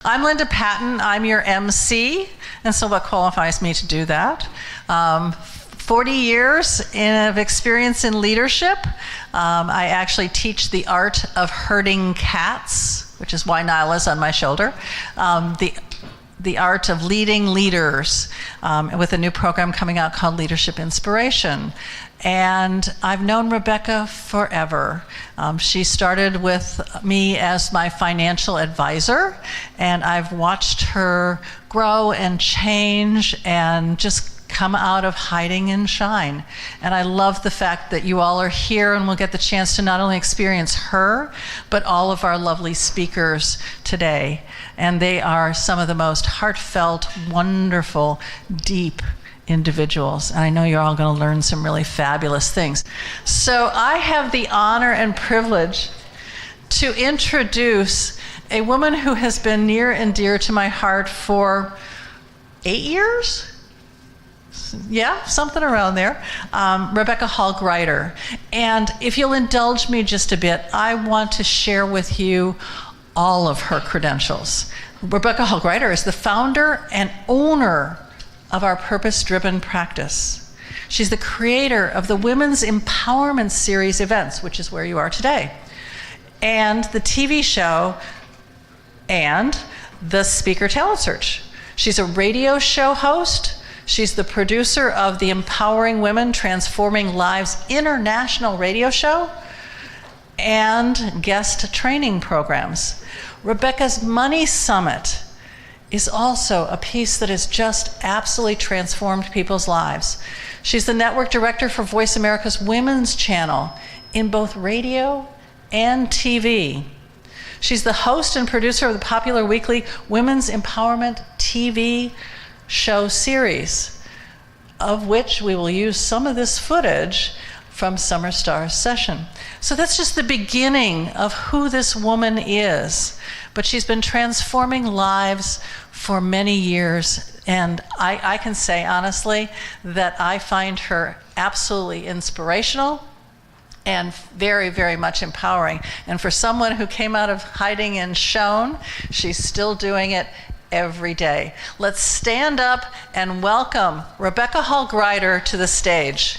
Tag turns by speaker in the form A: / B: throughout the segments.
A: I'm Linda Patton. I'm your MC, and so what qualifies me to do that? 40 years of experience in leadership. I actually teach the art of herding cats, which is why Nyla's on my shoulder. The art of leading leaders with a new program coming out called Leadership Inspiration. And I've known Rebecca forever. She started with me as my financial advisor, and I've watched her grow and change and just come out of hiding and shine. And I love the fact that you all are here and will get the chance to not only experience her, but all of our lovely speakers today. And they are some of the most heartfelt, wonderful, deep individuals. And I know you're all going to learn some really fabulous things. So I have the honor and privilege to introduce a woman who has been near and dear to my heart for 8 years? Yeah, something around there. Rebecca Hall Gruyter. And if you'll indulge me just a bit, I want to share with you all of her credentials. Rebecca Hall Gruyter is the founder and owner of our purpose-driven practice. She's the creator of the Women's Empowerment Series events, which is where you are today, and the TV show, and the Speaker Talent Search. She's a radio show host. She's the producer of the Empowering Women, Transforming Lives international radio show and guest training programs. Rebecca's Money Summit is also a piece that has just absolutely transformed people's lives. She's the network director for Voice America's Women's Channel in both radio and TV. She's the host and producer of the popular weekly Women's Empowerment TV show series, of which we will use some of this footage from Summer Star's session. So that's just the beginning of who this woman is. But she's been transforming lives for many years, and I can say honestly that I find her absolutely inspirational and very, very much empowering. And for someone who came out of hiding and shone, she's still doing it every day. Let's stand up and welcome Rebecca Hall Gruyter to the stage.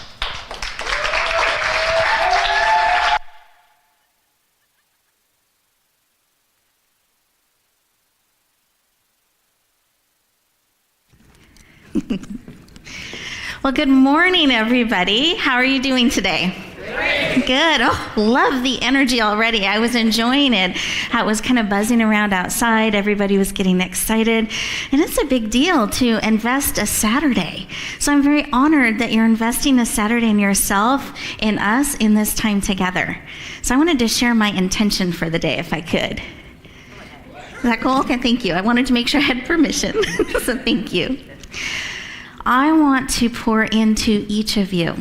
B: Well, good morning, everybody. How are you doing today? Great. Good. Oh, love the energy already. I was enjoying it. How it was kind of buzzing around outside. Everybody was getting excited. And it's a big deal to invest a Saturday. So I'm very honored that you're investing a Saturday in yourself, in us, in this time together. So I wanted to share my intention for the day, if I could. Is that cool? Okay, thank you. I wanted to make sure I had permission. So thank you. I want to pour into each of you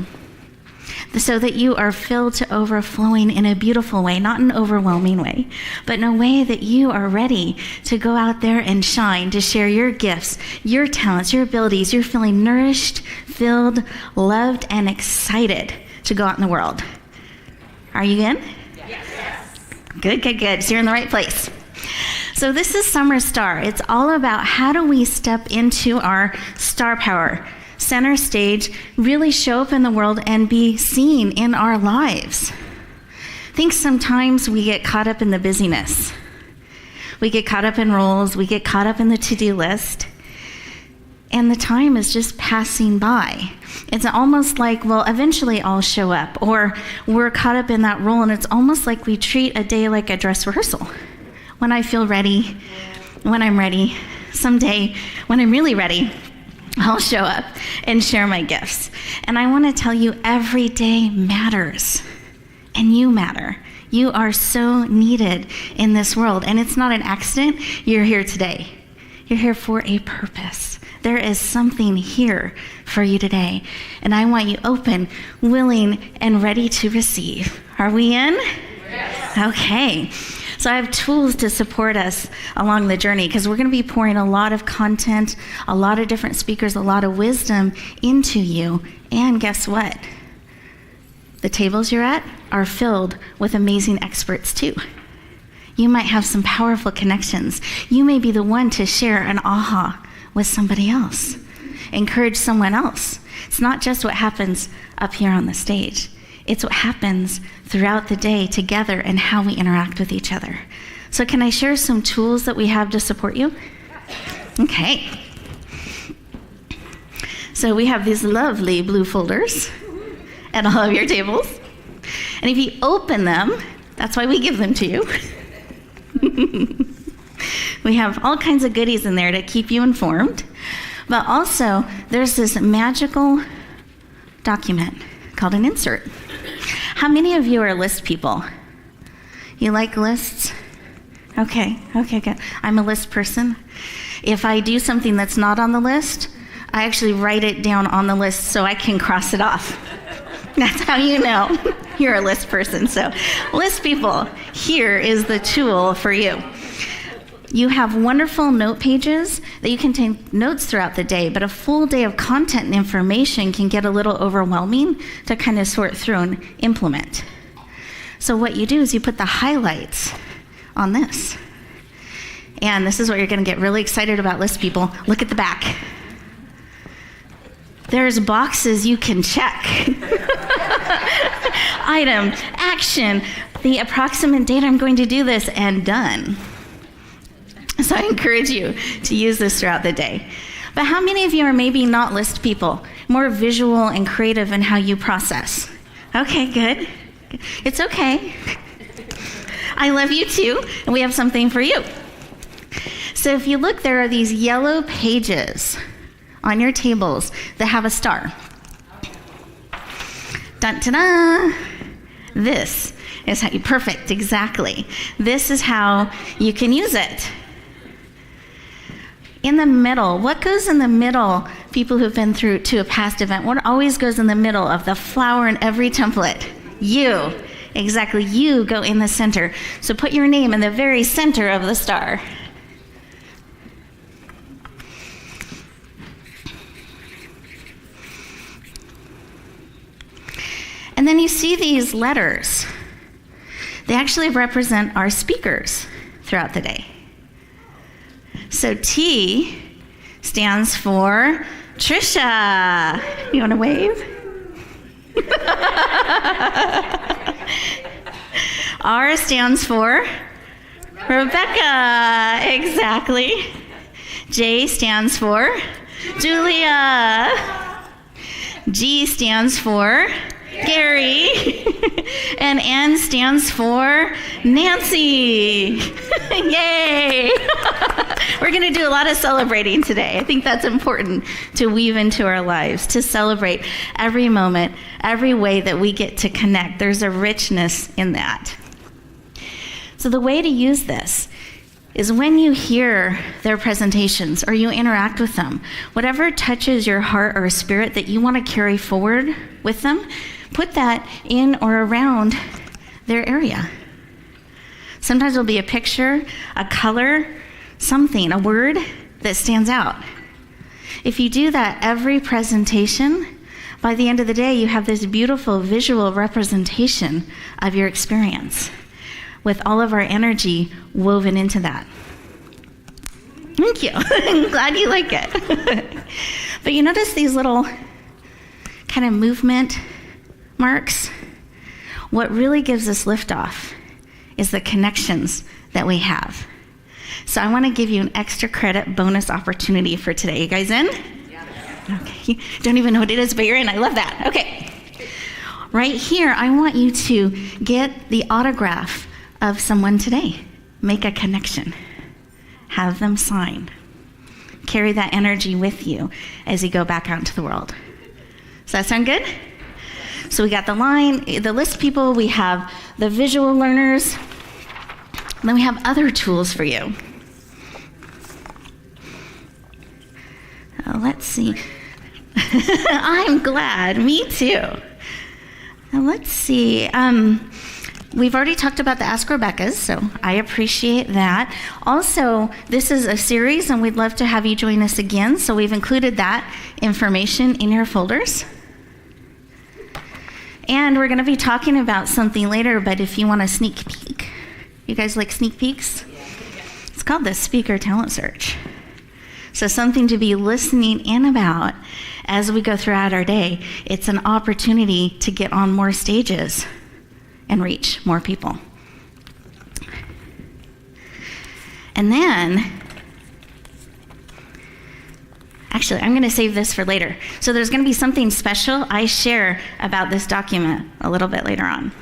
B: so that you are filled to overflowing in a beautiful way, not an overwhelming way, but in a way that you are ready to go out there and shine, to share your gifts, your talents, your abilities. You're feeling nourished, filled, loved, and excited to go out in the world. Are you in? Yes. Good, good, good. So you're in the right place. So this is Summer Star. It's all about how do we step into our star power, center stage, really show up in the world and be seen in our lives. I think sometimes we get caught up in the busyness. We get caught up in roles. We get caught up in the to-do list. And the time is just passing by. It's almost like, well, eventually I'll show up. Or we're caught up in that role, and it's almost like we treat a day like a dress rehearsal. When I feel ready, when I'm ready, someday when I'm really ready, I'll show up and share my gifts. And I want to tell you, every day matters, and you matter. You are so needed in this world, and it's not an accident you're here today. You're here for a purpose. There is something here for you today, and I want you open, willing, and ready to receive. Are we in? Yes. Okay. So I have tools to support us along the journey, because we're going to be pouring a lot of content, a lot of different speakers, a lot of wisdom into you. And guess what? The tables you're at are filled with amazing experts too. You might have some powerful connections. You may be the one to share an aha with somebody else. Encourage someone else. It's not just what happens up here on the stage. It's what happens throughout the day together and how we interact with each other. So can I share some tools that we have to support you? Okay. So we have these lovely blue folders at all of your tables. And if you open them, that's why we give them to you. We have all kinds of goodies in there to keep you informed. But also, there's this magical document called an insert. How many of you are list people? You like lists? Okay, good. I'm a list person. If I do something that's not on the list, I actually write it down on the list so I can cross it off. That's how you know you're a list person. So, list people, here is the tool for you. You have wonderful note pages that you can take notes throughout the day, but a full day of content and information can get a little overwhelming to kind of sort through and implement. So what you do is you put the highlights on this. And this is what you're going to get really excited about, list people. Look at the back. There's boxes you can check. Item, action, the approximate date I'm going to do this, and done. So I encourage you to use this throughout the day. But how many of you are maybe not list people, more visual and creative in how you process? Okay, good. It's okay. I love you too, and we have something for you. So if you look, there are these yellow pages on your tables that have a star. Dun-ta-da! This is how you, perfect, exactly. This is how you can use it. In the middle, what goes in the middle, people who've been through to a past event, what always goes in the middle of the flower in every template? You. Exactly, you go in the center. So put your name in the very center of the star. And then you see these letters. They actually represent our speakers throughout the day. So T stands for Trisha. You want to wave? R stands for Rebecca. Exactly. J stands for Julia. G stands for Gary. And N stands for Nancy. Yay! We're going to do a lot of celebrating today. I think that's important to weave into our lives, to celebrate every moment, every way that we get to connect. There's a richness in that. So the way to use this is when you hear their presentations or you interact with them, whatever touches your heart or spirit that you want to carry forward with them, put that in or around their area. Sometimes it'll be a picture, a color, something, a word that stands out. If you do that every presentation, by the end of the day, you have this beautiful visual representation of your experience with all of our energy woven into that. Thank you. I'm glad you like it. But you notice these little kind of movement marks? What really gives us liftoff is the connections that we have. So I want to give you an extra credit bonus opportunity for today. You guys in? Yeah. Okay. Don't even know what it is, but you're in. I love that. Okay. Right here, I want you to get the autograph of someone today. Make a connection. Have them sign. Carry that energy with you as you go back out into the world. Does that sound good? So we got the line, the list people, we have the visual learners, and then we have other tools for you. Let's see. I'm glad, me too. Now let's see. We've already talked about the Ask Rebeccas, so I appreciate that. Also, this is a series, and we'd love to have you join us again, so we've included that information in your folders. And we're going to be talking about something later, but if you want a sneak peek, You guys like sneak peeks? It's called the Speaker Talent Search. So something to be listening in about as we go throughout our day. It's an opportunity to get on more stages and reach more people. And then, actually, I'm going to save this for later. So there's going to be something special I share about this document a little bit later on.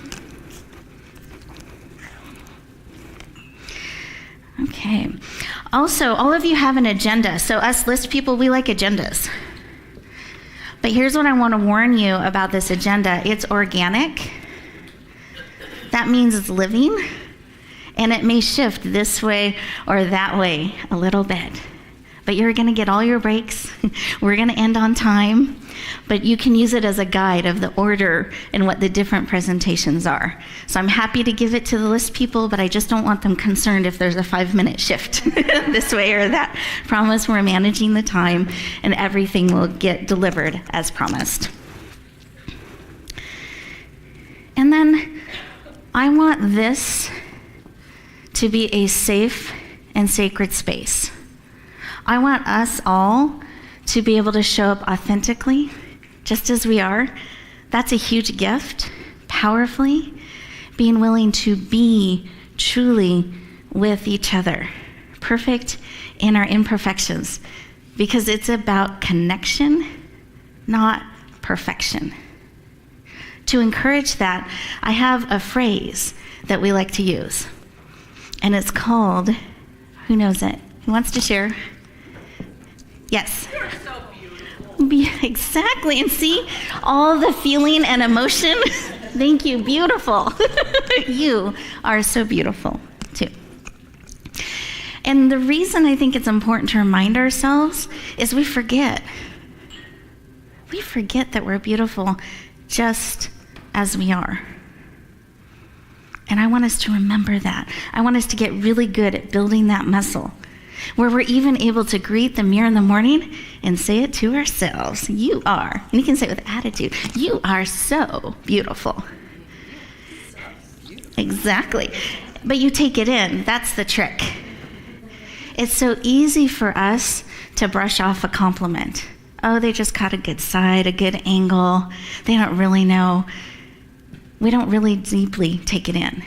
B: Okay. Also, all of you have an agenda. So us list people, we like agendas. But here's what I want to warn you about this agenda. It's organic. That means it's living. And it may shift this way or that way a little bit. But you're going to get all your breaks. We're going to end on time. But you can use it as a guide of the order and what the different presentations are. So I'm happy to give it to the list people, but I just don't want them concerned if there's a 5-minute shift this way or that. Promise we're managing the time and everything will get delivered as promised. And then I want this to be a safe and sacred space. I want us all to be able to show up authentically, just as we are. That's a huge gift, powerfully, being willing to be truly with each other, perfect in our imperfections, because it's about connection, not perfection. To encourage that, I have a phrase that we like to use, and it's called, who knows it? Who wants to share? Yes.
C: You're so beautiful.
B: Exactly. And see all the feeling and emotion? Thank you. Beautiful. You are so beautiful, too. And the reason I think it's important to remind ourselves is we forget. We forget that we're beautiful just as we are. And I want us to remember that. I want us to get really good at building that muscle, where we're even able to greet the mirror in the morning and say it to ourselves. You are, and you can say it with attitude, you are so beautiful. Exactly. But you take it in. That's the trick. It's so easy for us to brush off a compliment. Oh, they just caught a good side, a good angle. They don't really know. We don't really deeply take it in.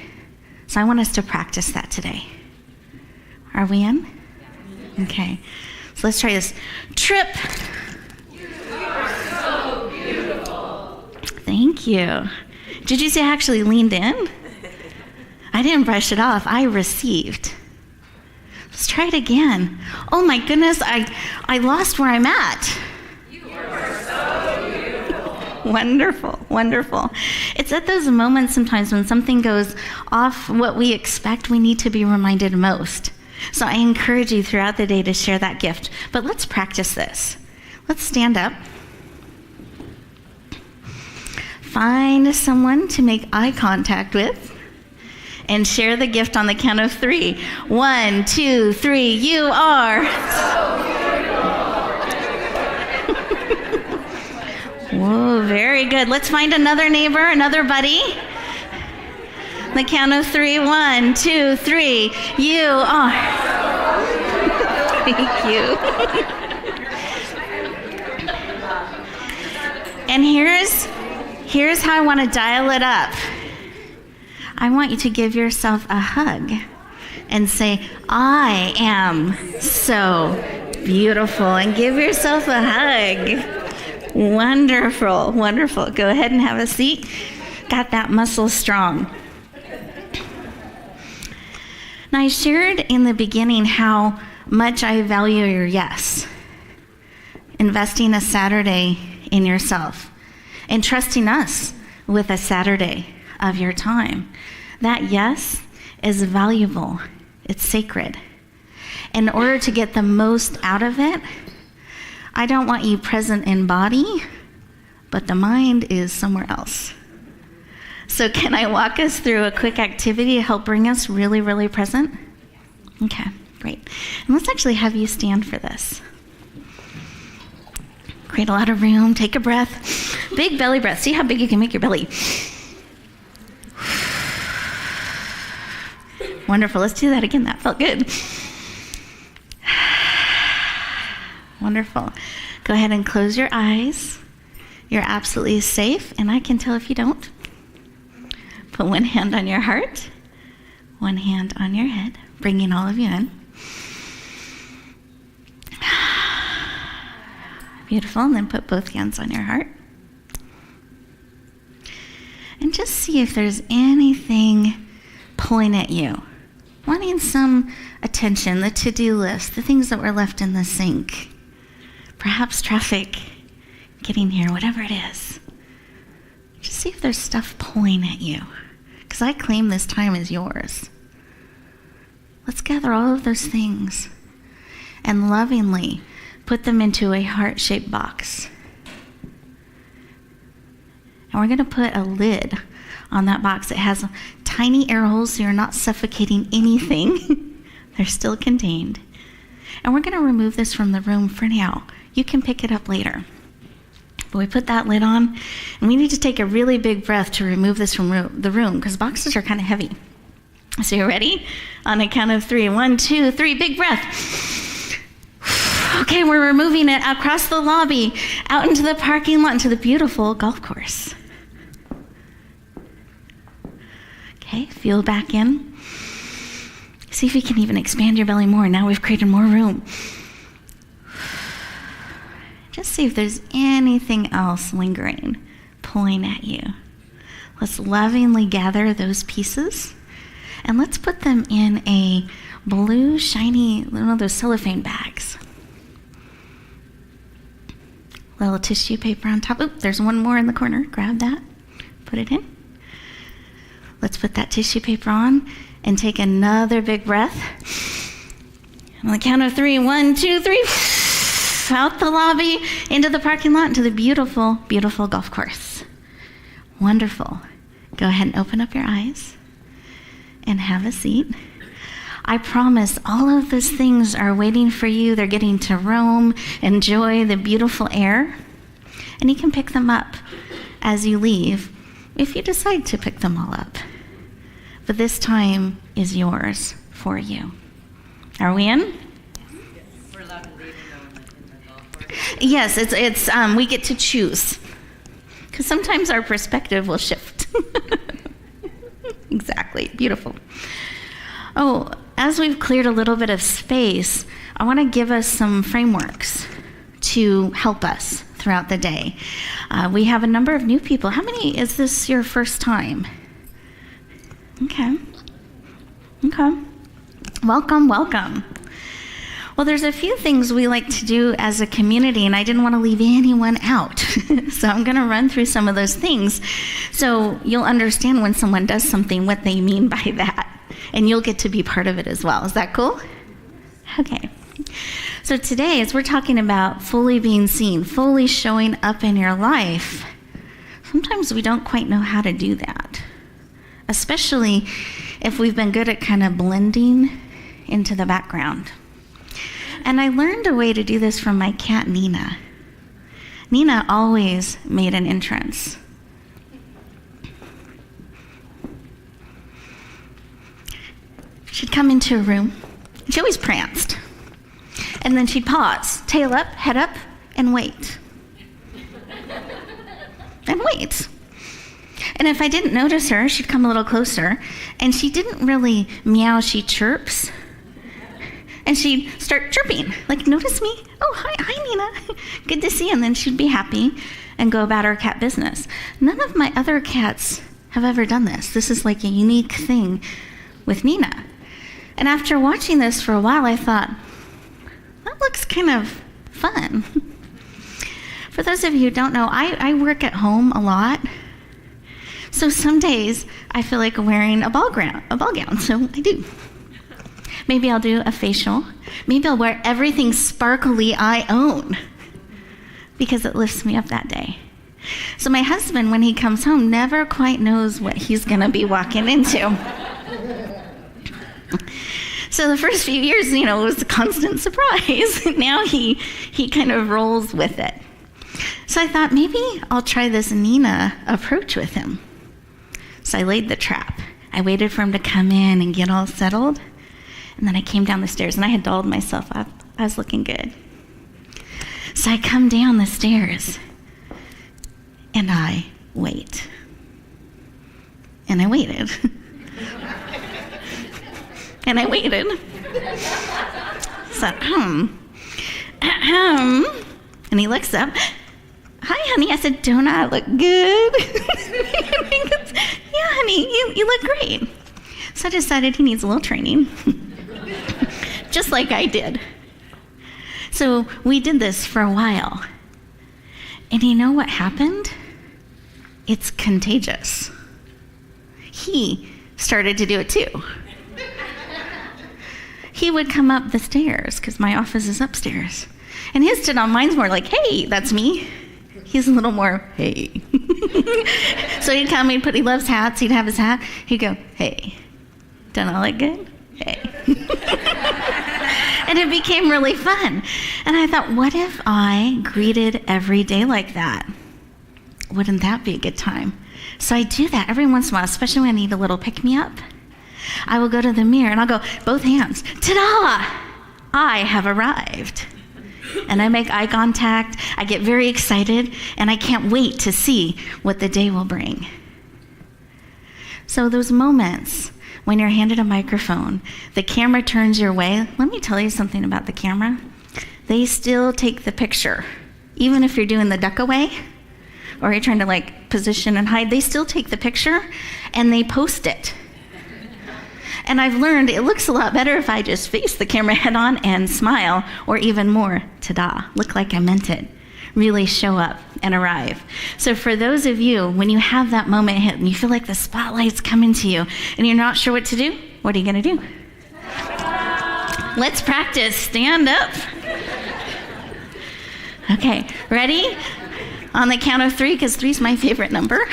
B: So I want us to practice that today. Are we in? Okay. So let's try this. Trip.
C: You are so beautiful.
B: Thank you. Did you see I actually leaned in? I didn't brush it off. I received. Let's try it again. Oh my goodness, I lost where I'm at.
C: You are so beautiful.
B: Wonderful, wonderful. It's at those moments sometimes when something goes off what we expect, we need to be reminded most. So I encourage you throughout the day to share that gift. But let's practice this. Let's stand up. Find someone to make eye contact with and share the gift on the count of 3. 1, 2, 3. You are
C: So beautiful.
B: Whoa, very good. Let's find another neighbor, another buddy. The count of 3. 1, 2, 3. You are. Thank you. And here's how I want to dial it up. I want you to give yourself a hug and say, I am so beautiful. And give yourself a hug. Wonderful, wonderful. Go ahead and have a seat. Got that muscle strong. Now, I shared in the beginning how much I value your yes. Investing a Saturday in yourself and trusting us with a Saturday of your time. That yes is valuable. It's sacred. In order to get the most out of it, I don't want you present in body, but the mind is somewhere else. So can I walk us through a quick activity to help bring us really, really present? Okay, great. And let's actually have you stand for this. Create a lot of room, take a breath. Big belly breath. See how big you can make your belly. Wonderful. Let's do that again. That felt good. Wonderful. Go ahead and close your eyes. You're absolutely safe, and I can tell if you don't. Put one hand on your heart, one hand on your head, bringing all of you in. Beautiful. And then put both hands on your heart. And just see if there's anything pulling at you, wanting some attention, the to-do list, the things that were left in the sink, perhaps traffic, getting here, whatever it is. Just see if there's stuff pulling at you, because I claim this time is yours. Let's gather all of those things and lovingly put them into a heart-shaped box. And we're going to put a lid on that box. It has tiny air holes so you're not suffocating anything. They're still contained. And we're going to remove this from the room for now. You can pick it up later. But we put that lid on, and we need to take a really big breath to remove this from the room, because boxes are kind of heavy. So you ready? On a count of 3. 1, 2, 3, big breath. Okay, we're removing it across the lobby, out into the parking lot, into the beautiful golf course. Okay, feel back in. See if you can even expand your belly more. Now we've created more room. Just see if there's anything else lingering, pulling at you. Let's lovingly gather those pieces, and let's put them in a blue, shiny, one of those cellophane bags. Little tissue paper on top. Oop, there's one more in the corner. Grab that, put it in. Let's put that tissue paper on and take another big breath. On the count of 3, 1, 2, 3. Out the lobby, into the parking lot, into the beautiful, beautiful golf course. Wonderful. Go ahead and open up your eyes and have a seat. I promise all of those things are waiting for you. They're getting to roam, enjoy the beautiful air, and you can pick them up as you leave if you decide to pick them all up. But this time is yours for you. Are we in?
D: We're allowed to leave them in the golf course.
B: Yes, it's we get to choose, because sometimes our perspective will shift. Exactly. Beautiful. Oh, as we've cleared a little bit of space, I want to give us some frameworks to help us throughout the day. We have a number of new people. How many, is this your first time? Okay. Welcome. Well, there's a few things we like to do as a community, and I didn't want to leave anyone out. So I'm going to run through some of those things so you'll understand when someone does something, what they mean by that. And you'll get to be part of it as well. Is that cool? Okay. So today, as we're talking about fully being seen, fully showing up in your life, sometimes we don't quite know how to do that, especially if we've been good at kind of blending into the background. And I learned a way to do this from my cat, Nina. Nina always made an entrance. She'd come into a room. She always pranced. And then she'd pause, tail up, head up, and wait. And wait. And if I didn't notice her, she'd come a little closer. And she didn't really meow, she chirps. And she'd start chirping, like, notice me? Oh, hi, Nina. Good to see you. And then she'd be happy and go about her cat business. None of my other cats have ever done this. This is like a unique thing with Nina. And after watching this for a while, I thought, that looks kind of fun. For those of you who don't know, I work at home a lot. So some days I feel like wearing a ball gown, so I do. Maybe I'll do a facial. Maybe I'll wear everything sparkly I own because it lifts me up that day. So my husband, when he comes home, never quite knows what he's going to be walking into. So the first few years, it was a constant surprise. Now he kind of rolls with it. So I thought, maybe I'll try this Nina approach with him. So I laid the trap. I waited for him to come in and get all settled. And then I came down the stairs, and I had dolled myself up. I was looking good. So I come down the stairs, and I wait. And I waited. And I waited. So, and he looks up. Hi, honey. I said, don't I look good? He goes, yeah, honey, you look great. So I decided he needs a little training, just like I did. So we did this for a while. And you know what happened? It's contagious. He started to do it too. He would come up the stairs, because my office is upstairs. And his mine's more like, hey, that's me. He's a little more, hey. So he'd come, he loves hats, he'd have his hat. He'd go, hey, don't I look good? Hey. And it became really fun. And I thought, what if I greeted every day like that? Wouldn't that be a good time? So I do that every once in a while, especially when I need a little pick-me-up. I will go to the mirror and I'll go, both hands, ta-da! I have arrived. And I make eye contact, I get very excited, and I can't wait to see what the day will bring. So those moments when you're handed a microphone, the camera turns your way. Let me tell you something about the camera. They still take the picture. Even if you're doing the duck away, or you're trying to position and hide, they still take the picture and they post it. And I've learned it looks a lot better if I just face the camera head on and smile, or even more, ta-da, look like I meant it. Really show up and arrive. So for those of you, when you have that moment hit and you feel like the spotlight's coming to you and you're not sure what to do, what are you going to do? Let's practice. Stand up. Okay, ready? On the count of 3, because 3's my favorite number.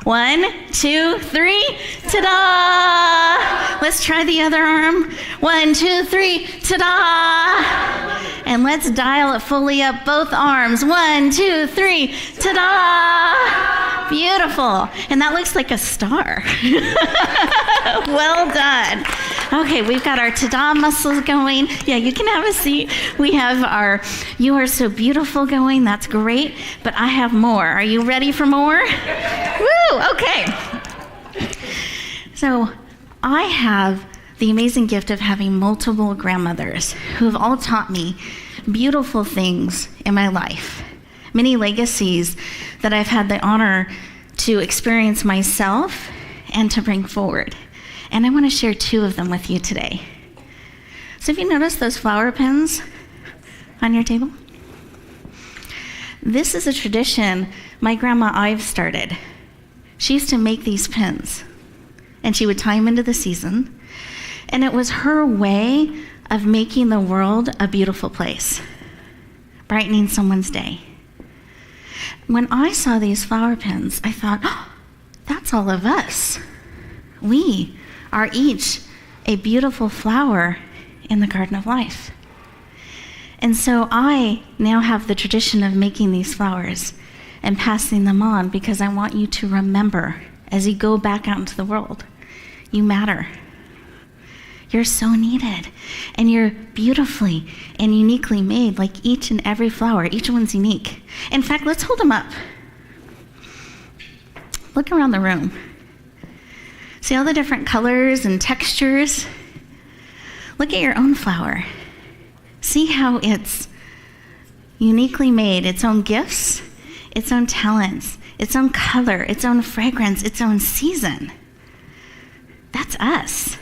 B: 1, 2, 3, ta-da! Let's try the other arm. 1, 2, 3, ta-da! And let's dial it fully up, both arms. 1, 2, 3, ta-da! Beautiful. And that looks like a star. Well done. Okay, we've got our ta-da muscles going. Yeah, you can have a seat. We have our you are so beautiful going. That's great. But I have more. Are you ready for more? Woo! Okay. So I have the amazing gift of having multiple grandmothers who have all taught me beautiful things in my life. Many legacies that I've had the honor to experience myself and to bring forward. And I want to share 2 of them with you today. So if you notice those flower pins on your table? This is a tradition my grandma Ive started. She used to make these pins, and she would tie them into the season. And it was her way of making the world a beautiful place, brightening someone's day. When I saw these flower pins, I thought, oh, that's all of us. We are each a beautiful flower in the garden of life. And so I now have the tradition of making these flowers and passing them on, because I want you to remember as you go back out into the world, you matter. You're so needed, and you're beautifully and uniquely made, like each and every flower. Each one's unique. In fact, let's hold them up. Look around the room. See all the different colors and textures? Look at your own flower. See how it's uniquely made, its own gifts, its own talents, its own color, its own fragrance, its own season. That's us.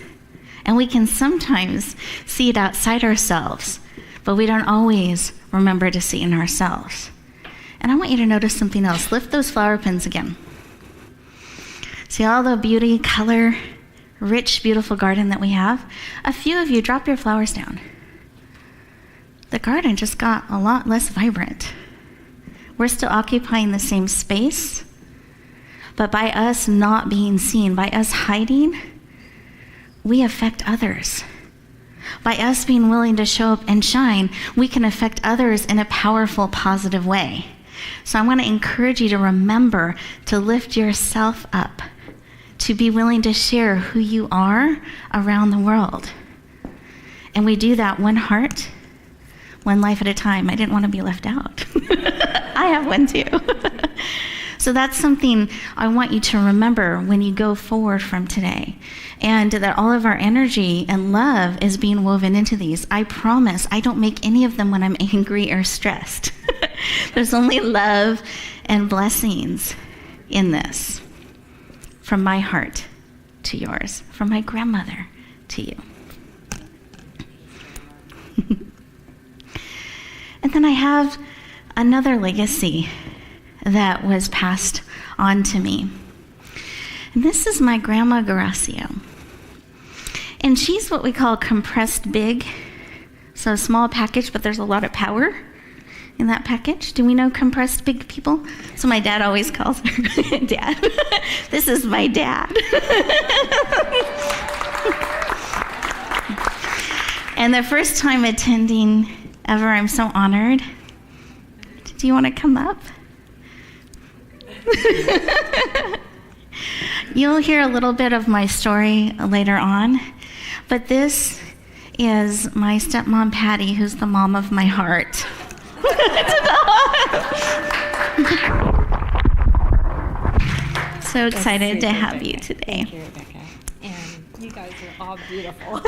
B: And we can sometimes see it outside ourselves, but we don't always remember to see it in ourselves. And I want you to notice something else. Lift those flower pins again. See all the beauty, color, rich, beautiful garden that we have? A few of you, drop your flowers down. The garden just got a lot less vibrant. We're still occupying the same space, but by us not being seen, by us hiding, we affect others. By us being willing to show up and shine, we can affect others in a powerful, positive way. So I want to encourage you to remember to lift yourself up, to be willing to share who you are around the world. And we do that one heart, one life at a time. I didn't want to be left out. I have one too. So that's something I want you to remember when you go forward from today. And that all of our energy and love is being woven into these. I promise I don't make any of them when I'm angry or stressed. There's only love and blessings in this. From my heart to yours. From my grandmother to you. And then I have another legacy that was passed on to me. And this is my grandma Garacio. And she's what we call compressed big. So a small package, but there's a lot of power in that package. Do we know compressed big people? So my dad always calls her Dad. This is my dad. And the first time attending ever, I'm so honored. Do you want to come up? You'll hear a little bit of my story later on, but this is my stepmom, Patty, who's the mom of my heart. So excited to have you today.
E: Thank you, Rebecca. And you guys are all beautiful.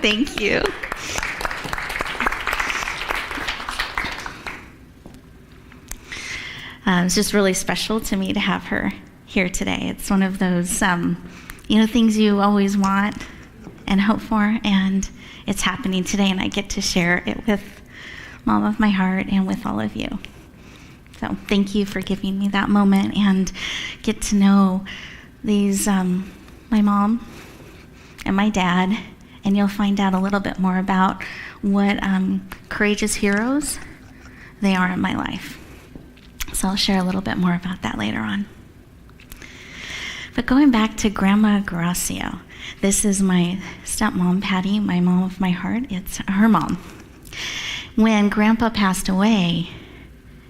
B: Thank you. It's just really special to me to have her here today. It's one of those, things you always want and hope for, and it's happening today, and I get to share it with Mom of my heart and with all of you. So thank you for giving me that moment and get to know these, my mom and my dad, and you'll find out a little bit more about what courageous heroes they are in my life. So I'll share a little bit more about that later on. But going back to Grandma Garacio, this is my stepmom, Patty, my mom of my heart. It's her mom. When Grandpa passed away,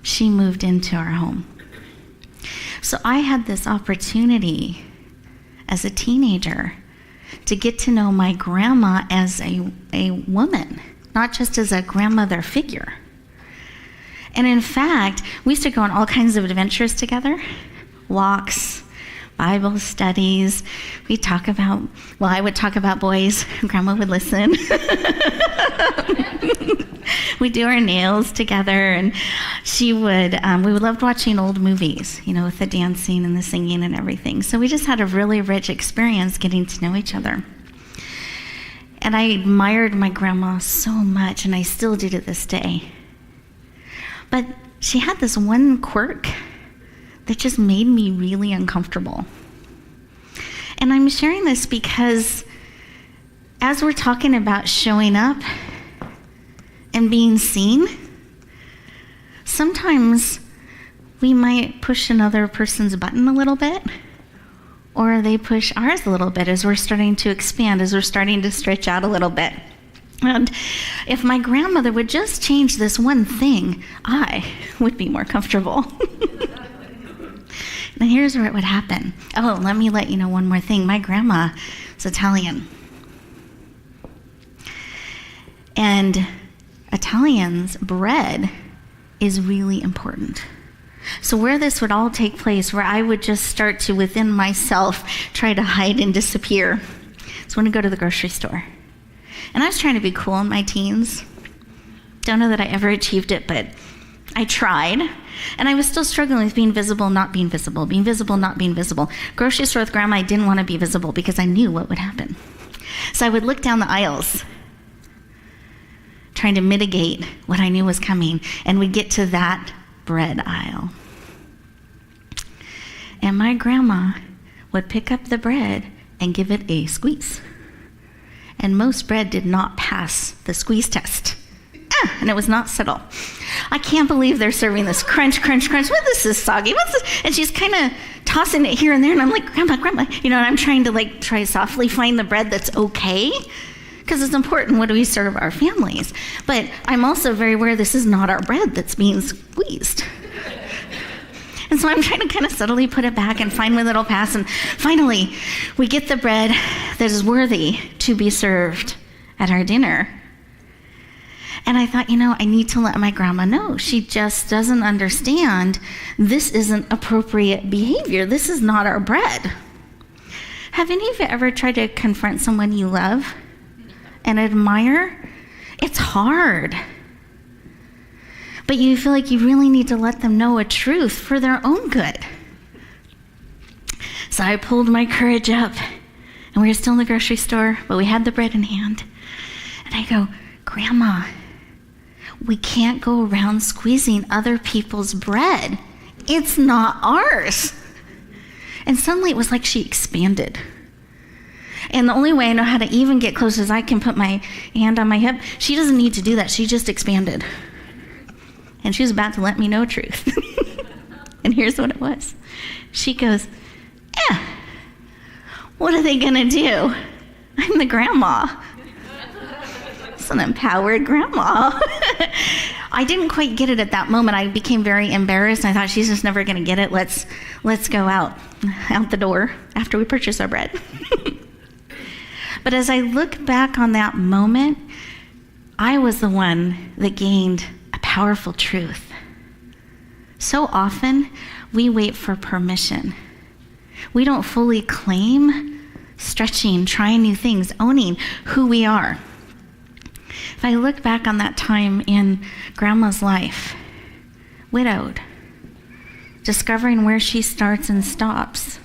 B: she moved into our home. So I had this opportunity as a teenager to get to know my grandma as a woman, not just as a grandmother figure. And in fact, we used to go on all kinds of adventures together, walks, Bible studies. I would talk about boys. Grandma would listen. We'd do our nails together, and we loved watching old movies, with the dancing and the singing and everything. So we just had a really rich experience getting to know each other. And I admired my grandma so much, and I still do to this day. But she had this one quirk that just made me really uncomfortable. And I'm sharing this because as we're talking about showing up and being seen, sometimes we might push another person's button a little bit, or they push ours a little bit as we're starting to expand, as we're starting to stretch out a little bit. And if my grandmother would just change this one thing, I would be more comfortable. And here's where it would happen. Oh, let me let you know one more thing. My grandma is Italian. And Italians, bread is really important. So where this would all take place, where I would just start to, within myself, try to hide and disappear, is when I go to the grocery store. And I was trying to be cool in my teens. Don't know that I ever achieved it, but I tried. And I was still struggling with being visible, not being visible, being visible, not being visible. Grocery store with Grandma, I didn't want to be visible because I knew what would happen. So I would look down the aisles, trying to mitigate what I knew was coming, and we'd get to that bread aisle. And my grandma would pick up the bread and give it a squeeze. And most bread did not pass the squeeze test. And it was not subtle. I can't believe they're serving this crunch, crunch, crunch. What, this is soggy. What's this? And she's kind of tossing it here and there. And I'm like, Grandma. And I'm trying to try softly find the bread that's okay. Because it's important, what do we serve our families? But I'm also very aware this is not our bread that's being squeezed. And so I'm trying to kind of subtly put it back and find one that'll pass. And finally, we get the bread that is worthy to be served at our dinner. And I thought, I need to let my grandma know. She just doesn't understand. This isn't appropriate behavior. This is not our bread. Have any of you ever tried to confront someone you love and admire? It's hard. But you feel like you really need to let them know a truth for their own good. So I pulled my courage up, and we were still in the grocery store, but we had the bread in hand. And I go, Grandma, we can't go around squeezing other people's bread. It's not ours. And suddenly it was like she expanded. And the only way I know how to even get close is I can put my hand on my hip. She doesn't need to do that. She just expanded. And she was about to let me know truth. And here's what it was. She goes, what are they going to do? I'm the grandma. It's an empowered grandma. I didn't quite get it at that moment. I became very embarrassed. I thought, she's just never going to get it. Let's go out the door after we purchase our bread. But as I look back on that moment, I was the one that gained a powerful truth. So often, we wait for permission. We don't fully claim, stretching, trying new things, owning who we are. If I look back on that time in Grandma's life, widowed, discovering where she starts and stops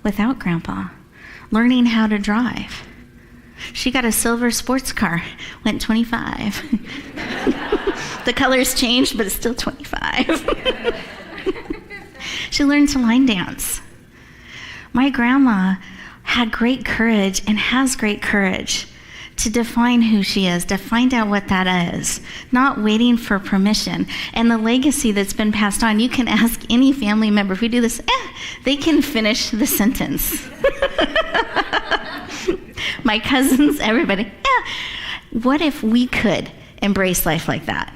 B: without Grandpa, learning how to drive. She got a silver sports car, went 25. The colors changed, but it's still 25. She learned to line dance. My grandma had great courage and has great courage to define who she is, to find out what that is, not waiting for permission. And the legacy that's been passed on, you can ask any family member, if we do this, they can finish the sentence. My cousins, everybody, what if we could embrace life like that?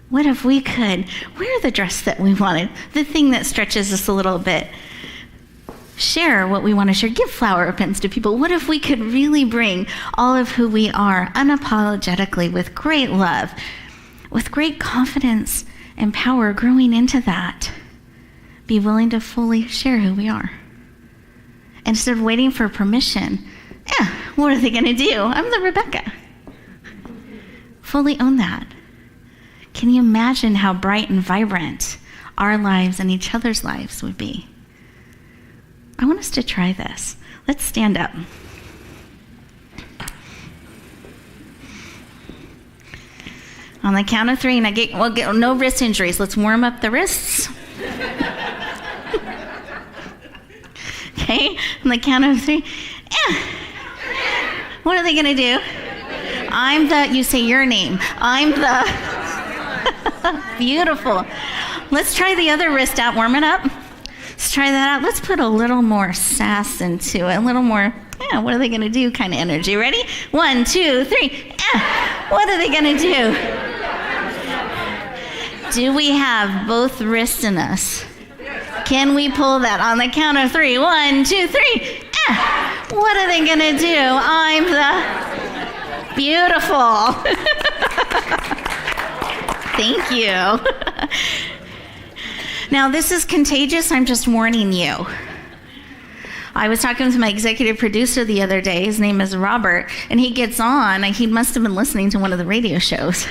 B: What if we could wear the dress that we wanted, the thing that stretches us a little bit, share what we want to share, give flower opens to people. What if we could really bring all of who we are unapologetically with great love, with great confidence and power growing into that, be willing to fully share who we are? Instead of waiting for permission, what are they going to do? I'm the Rebecca. Fully own that. Can you imagine how bright and vibrant our lives and each other's lives would be? I want us to try this. Let's stand up. On the count of 3, and we'll get no wrist injuries. Let's warm up the wrists. Okay, on the count of 3. What are they going to do? You say your name. Beautiful. Let's try the other wrist out. Warm it up. Let's try that out. Let's put a little more sass into it. A little more, what are they going to do kind of energy. Ready? 1, 2, 3. What are they going to do? Do we have both wrists in us? Can we pull that on the count of 3? 1, 2, 3. What are they going to do? I'm the beautiful. Thank you. Now, this is contagious. I'm just warning you. I was talking to my executive producer the other day. His name is Robert, and he gets on. He must have been listening to one of the radio shows.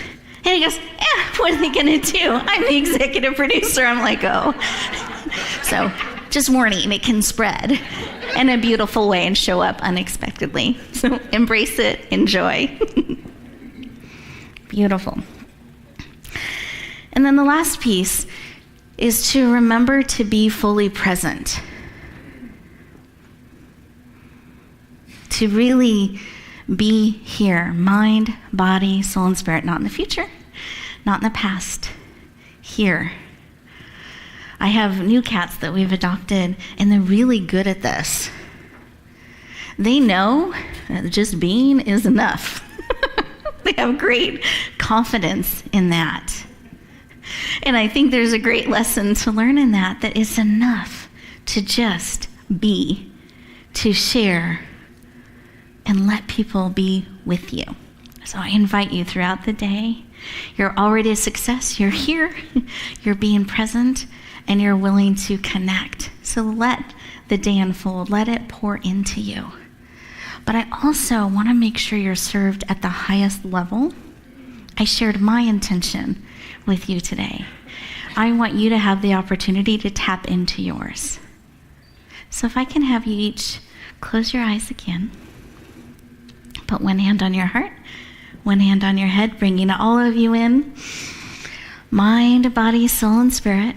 B: And he goes, what are they going to do? I'm the executive producer. I'm like, oh. So just warning, it can spread in a beautiful way and show up unexpectedly. So embrace it, enjoy. Beautiful. And then the last piece is to remember to be fully present. To really be here, mind, body, soul, and spirit, not in the future, not in the past, here. I have new cats that we've adopted, and they're really good at this. They know that just being is enough. They have great confidence in that. And I think there's a great lesson to learn in that it's enough to just be, to share, and let people be with you. So I invite you throughout the day. You're already a success. You're here. You're being present, and you're willing to connect. So let the day unfold. Let it pour into you. But I also want to make sure you're served at the highest level. I shared my intention with you today. I want you to have the opportunity to tap into yours. So if I can have you each close your eyes again. Put one hand on your heart, one hand on your head, bringing all of you in. Mind, body, soul, and spirit.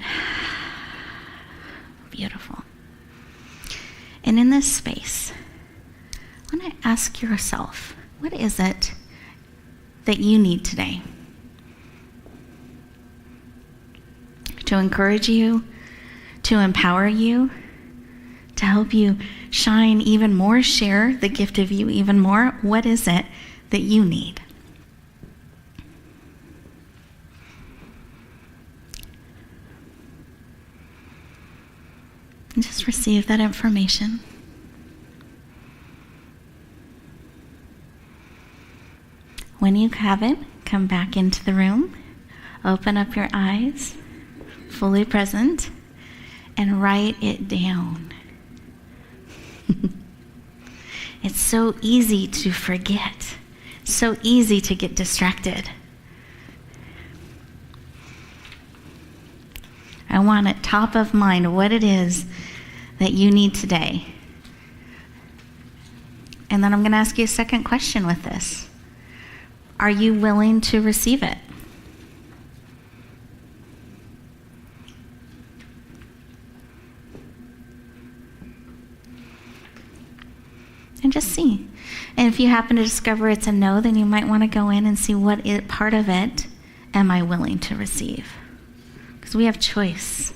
B: Beautiful. And in this space, I want to ask yourself, what is it that you need today? To encourage you, to empower you, to help you shine even more, share the gift of you even more. What is it that you need? And just receive that information. When you have it, come back into the room, open up your eyes, fully present, and write it down. It's so easy to forget, so easy to get distracted. I want it top of mind what it is that you need today. And then I'm going to ask you a second question with this. Are you willing to receive it? And just see. And if you happen to discover it's a no, then you might want to go in and see what part of it am I willing to receive. Because we have choice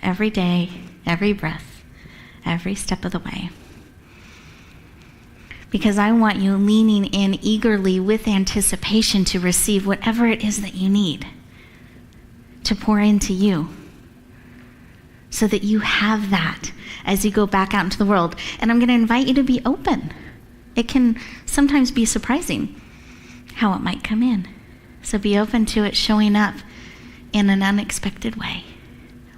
B: every day, every breath, every step of the way. Because I want you leaning in eagerly with anticipation to receive whatever it is that you need to pour into you, so that you have that as you go back out into the world. And I'm going to invite you to be open. It can sometimes be surprising how it might come in. So be open to it showing up in an unexpected way.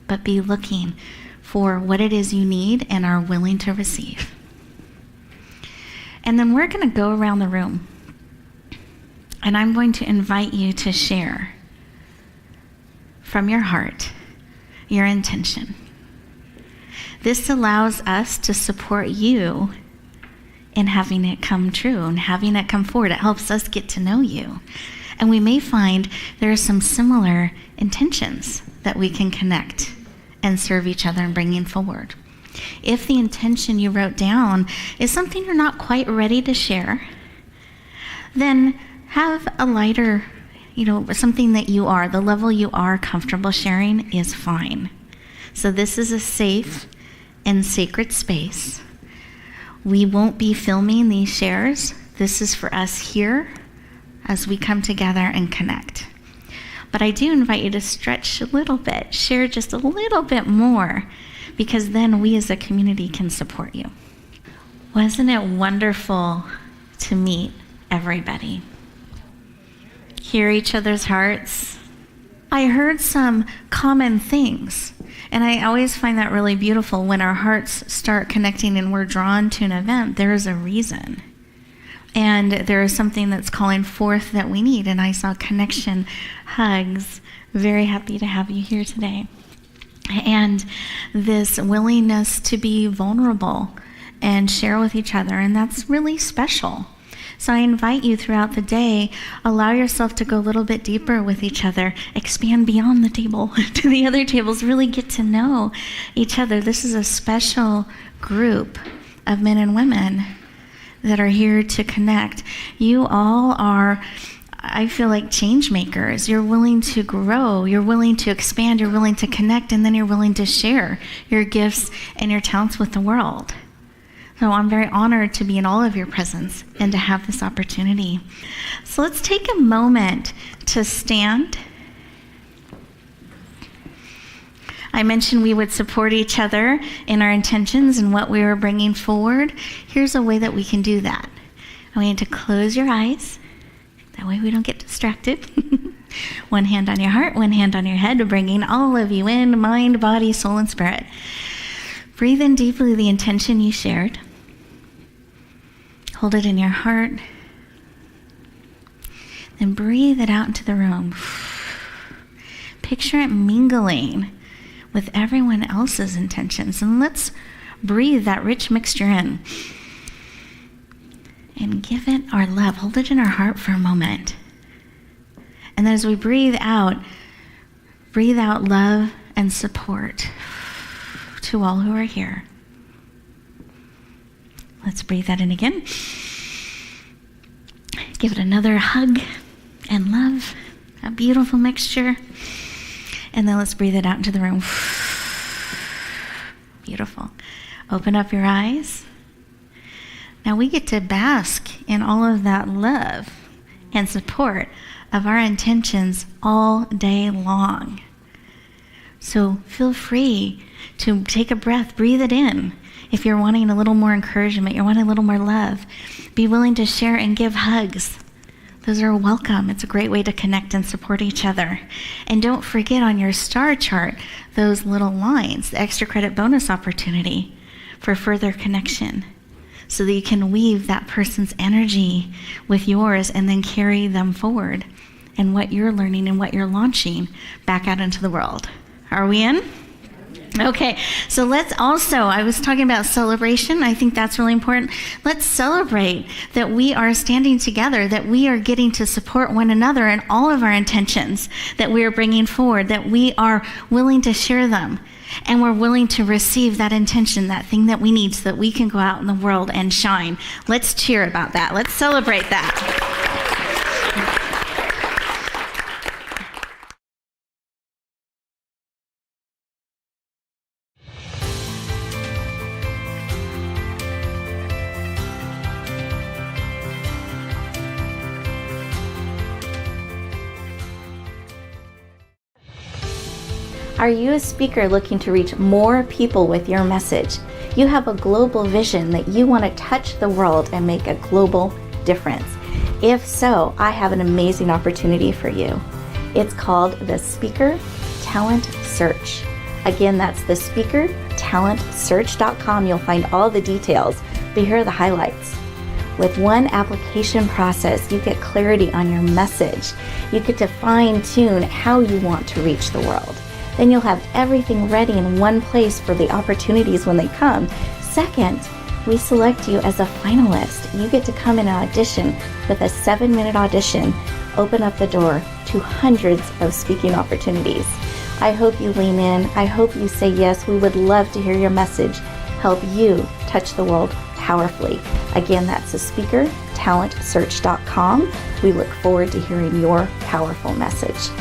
B: But be looking for what it is you need and are willing to receive. And then we're going to go around the room. And I'm going to invite you to share from your heart your intention. This allows us to support you in having it come true and having it come forward. It helps us get to know you. And we may find there are some similar intentions that we can connect and serve each other in bringing forward. If the intention you wrote down is something you're not quite ready to share, then have a lighter, something that you are, the level you are comfortable sharing is fine. So this is a safe and sacred space. We won't be filming these shares. This is for us here as we come together and connect. But I do invite you to stretch a little bit, share just a little bit more, because then we as a community can support you. Wasn't it wonderful to meet everybody? Hear each other's hearts. I heard some common things, and I always find that really beautiful. When our hearts start connecting and we're drawn to an event, there is a reason. And there is something that's calling forth that we need. And I saw connection, hugs. Very happy to have you here today. And this willingness to be vulnerable and share with each other. And that's really special. So I invite you throughout the day, allow yourself to go a little bit deeper with each other, expand beyond the table to the other tables, really get to know each other. This is a special group of men and women that are here to connect. You all are, I feel like, change makers. You're willing to grow, you're willing to expand, you're willing to connect, and then you're willing to share your gifts and your talents with the world. So I'm very honored to be in all of your presence and to have this opportunity. So let's take a moment to stand I mentioned we would support each other in our intentions and what we were bringing forward. Here's a way that we can do that. I want you to close your eyes. That way we don't get distracted. One hand on your heart, one hand on your head, bringing all of you in, mind, body, soul, and spirit. Breathe in deeply the intention you shared. Hold it in your heart. Then breathe it out into the room. Picture it mingling with everyone else's intentions. And let's breathe that rich mixture in. And give it our love. Hold it in our heart for a moment. And then as we breathe out love and support to all who are here. Let's breathe that in again. Give it another hug and love, a beautiful mixture. And then let's breathe it out into the room. Beautiful. Open up your eyes. Now we get to bask in all of that love and support of our intentions all day long. So feel free to take a breath, breathe it in. If you're wanting a little more encouragement, you're wanting a little more love, be willing to share and give hugs. Those are welcome. It's a great way to connect and support each other. And don't forget on your star chart, those little lines, the extra credit bonus opportunity for further connection, so that you can weave that person's energy with yours and then carry them forward and what you're learning and what you're launching back out into the world. Are we in? Okay, so let's also, I was talking about celebration. I think that's really important. Let's celebrate that we are standing together, that we are getting to support one another in all of our intentions that we are bringing forward, that we are willing to share them. And we're willing to receive that intention, that thing that we need so that we can go out in the world and shine. Let's cheer about that. Let's celebrate that. Are you a speaker looking to reach more people with your message? You have a global vision that you want to touch the world and make a global difference. If so, I have an amazing opportunity for you. It's called the Speaker Talent Search. Again, that's the speakertalentsearch.com. You'll find all the details, but here are the highlights. With one application process, you get clarity on your message. You get to fine-tune how you want to reach the world. Then you'll have everything ready in one place for the opportunities when they come. Second, we select you as a finalist. You get to come in and audition with a 7-minute audition, open up the door to hundreds of speaking opportunities. I hope you lean in. I hope you say yes. We would love to hear your message, help you touch the world powerfully. Again, that's the speakertalentsearch.com. We look forward to hearing your powerful message.